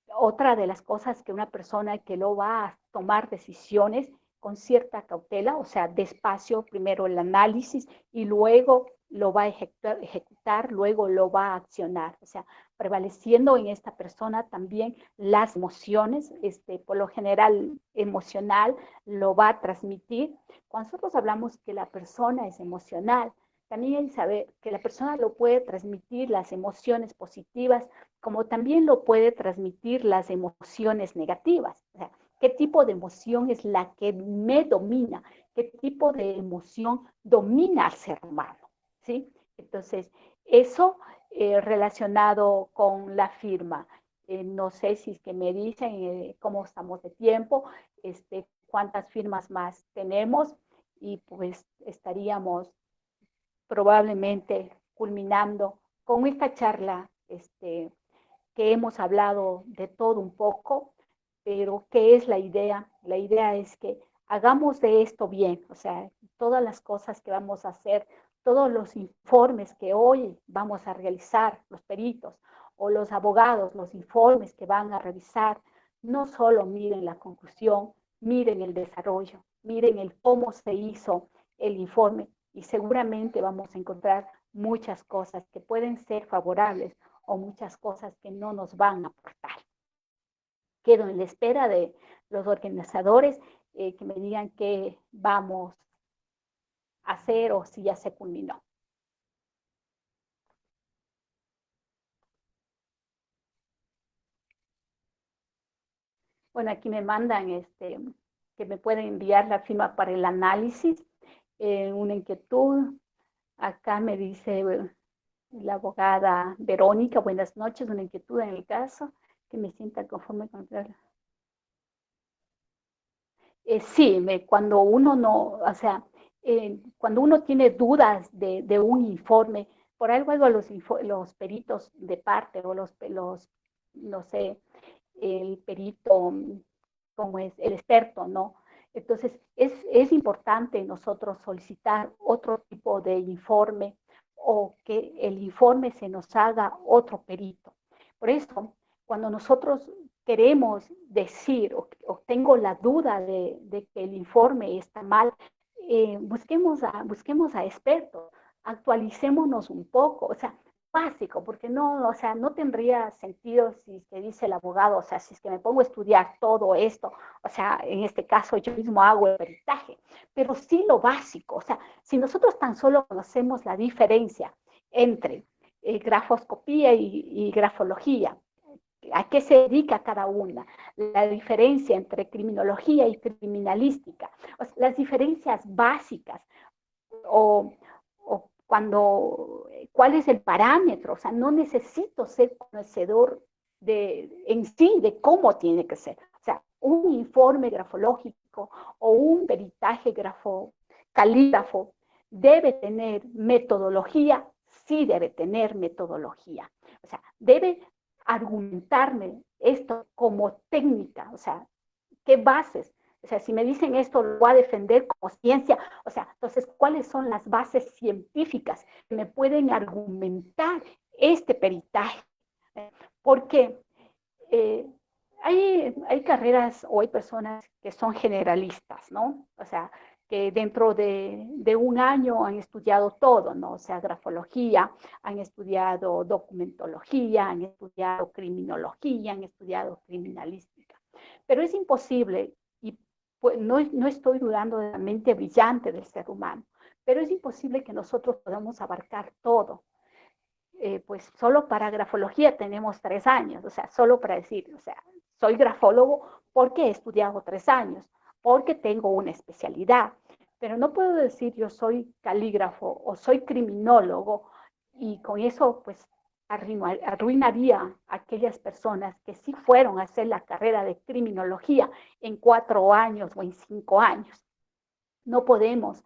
Otra de las cosas que una persona que lo va a tomar decisiones con cierta cautela, o sea, despacio, primero el análisis y luego lo va a ejecutar, luego lo va a accionar, o sea, prevaleciendo en esta persona también las emociones, por lo general emocional, lo va a transmitir. Cuando nosotros hablamos que la persona es emocional, también saber que la persona lo puede transmitir las emociones positivas como también lo puede transmitir las emociones negativas. O sea, ¿qué tipo de emoción es la que me domina? ¿Qué tipo de emoción domina al ser humano? ¿Sí? Entonces, eso relacionado con la firma. No sé si es que me dicen cómo estamos de tiempo, cuántas firmas más tenemos y pues estaríamos probablemente culminando con esta charla que hemos hablado de todo un poco, pero ¿qué es la idea? La idea es que hagamos de esto bien, o sea, todas las cosas que vamos a hacer, todos los informes que hoy vamos a realizar, los peritos o los abogados, los informes que van a revisar, no solo miren la conclusión, miren el desarrollo, miren el cómo se hizo el informe y seguramente vamos a encontrar muchas cosas que pueden ser favorables o muchas cosas que no nos van a aportar. Quedo en la espera de los organizadores que me digan qué vamos a hacer o si ya se culminó. Bueno, aquí me mandan que me pueden enviar la firma para el análisis, una inquietud. Acá me dice la abogada Verónica, buenas noches, una inquietud en el caso, que me sienta conforme con el... Sí, cuando uno no, o sea, cuando uno tiene dudas de un informe, por algo a los peritos de parte o no sé, el perito, como es el experto, ¿no? Entonces, es importante nosotros solicitar otro tipo de informe o que el informe se nos haga otro perito. Por eso, cuando nosotros queremos decir o tengo la duda de que el informe está mal, busquemos a expertos, actualicémonos un poco, o sea, básico, porque no, o sea, no tendría sentido si es que dice el abogado, o sea, si es que me pongo a estudiar todo esto, o sea, en este caso yo mismo hago el peritaje, pero sí lo básico, o sea, si nosotros tan solo conocemos la diferencia entre grafoscopía y grafología, a qué se dedica cada una, la diferencia entre criminología y criminalística, o sea, las diferencias básicas o, o cuando, cuál es el parámetro, o sea, no necesito ser conocedor en sí de cómo tiene que ser. O sea, un informe grafológico o un peritaje calígrafo debe tener metodología, sí debe tener metodología. O sea, debe argumentarme esto como técnica, o sea, ¿qué bases? O sea, si me dicen esto, lo voy a defender como ciencia. O sea, entonces, ¿cuáles son las bases científicas que me pueden argumentar este peritaje? Porque eh, hay carreras o hay personas que son generalistas, ¿no? O sea, que dentro de un año han estudiado todo, ¿no? O sea, grafología, han estudiado documentología, han estudiado criminología, han estudiado criminalística. Pero es imposible, y pues, no estoy dudando de la mente brillante del ser humano, pero es imposible que nosotros podamos abarcar todo. Pues solo para grafología tenemos 3 años, o sea, solo para decir, o sea, soy grafólogo porque he estudiado 3 años, porque tengo una especialidad, pero no puedo decir yo soy calígrafo o soy criminólogo y con eso pues arruinaría a aquellas personas que sí fueron a hacer la carrera de criminología en 4 años o en 5 años. No podemos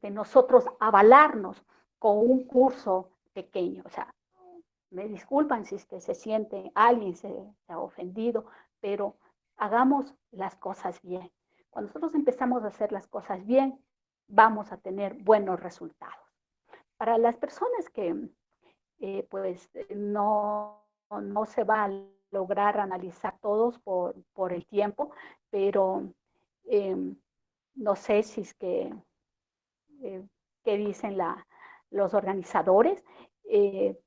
nosotros avalarnos con un curso pequeño. O sea, me disculpan si es que se siente, alguien se ha ofendido, pero hagamos las cosas bien. Cuando nosotros empezamos a hacer las cosas bien, vamos a tener buenos resultados. Para las personas que pues no se va a lograr analizar todos por el tiempo, pero eh, no sé si es eh, que dicen los organizadores. Eh,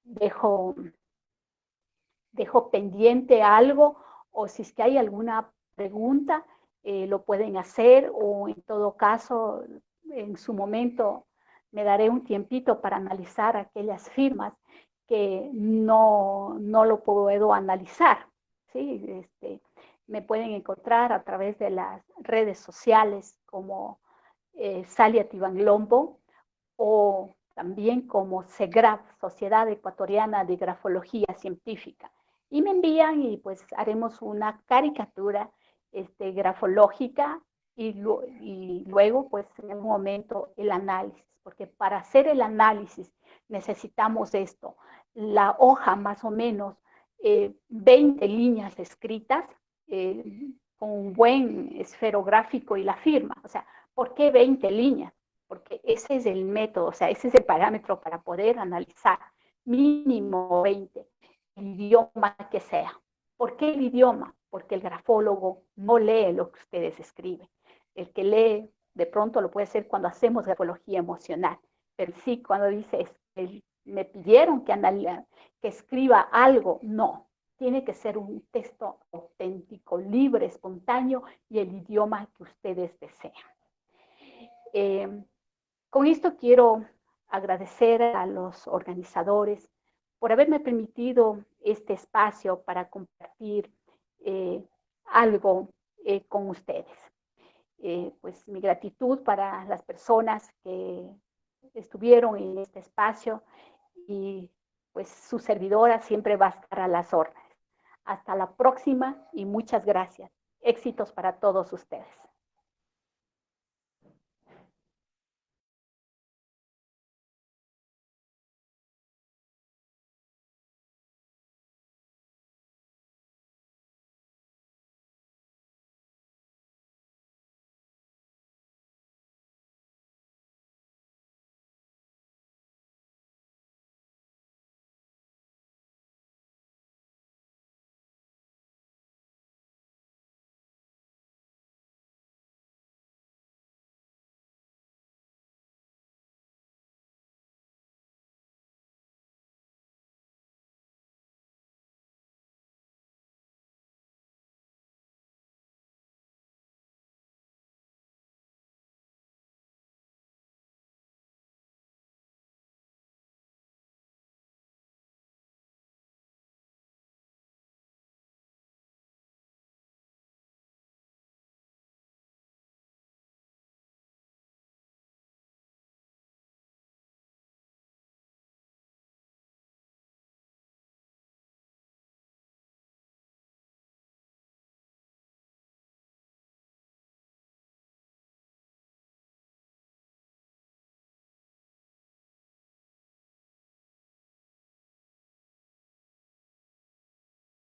dejo, dejo pendiente algo o si es que hay alguna pregunta, lo pueden hacer o en todo caso, en su momento me daré un tiempito para analizar aquellas firmas que no lo puedo analizar. ¿Sí? Me pueden encontrar a través de las redes sociales como Salia Tibanglombo o también como SEGRAF, Sociedad Ecuatoriana de Grafología Científica. Y me envían y pues haremos una caricatura grafológica y luego pues en un momento el análisis, porque para hacer el análisis necesitamos esto, la hoja más o menos 20 líneas escritas con un buen esferográfico y la firma. O sea, ¿por qué 20 líneas? Porque ese es el método, o sea, ese es el parámetro para poder analizar mínimo 20, el idioma que sea. ¿Por qué el idioma? Porque el grafólogo no lee lo que ustedes escriben. El que lee, de pronto lo puede hacer cuando hacemos grafología emocional, pero sí cuando dice, me pidieron que escriba algo, no. Tiene que ser un texto auténtico, libre, espontáneo y el idioma que ustedes desean. Eh, con esto quiero agradecer a los organizadores por haberme permitido este espacio para compartir algo con ustedes. Pues mi gratitud para las personas que estuvieron en este espacio y pues su servidora siempre va a estar a las órdenes. Hasta la próxima y muchas gracias. Éxitos para todos ustedes.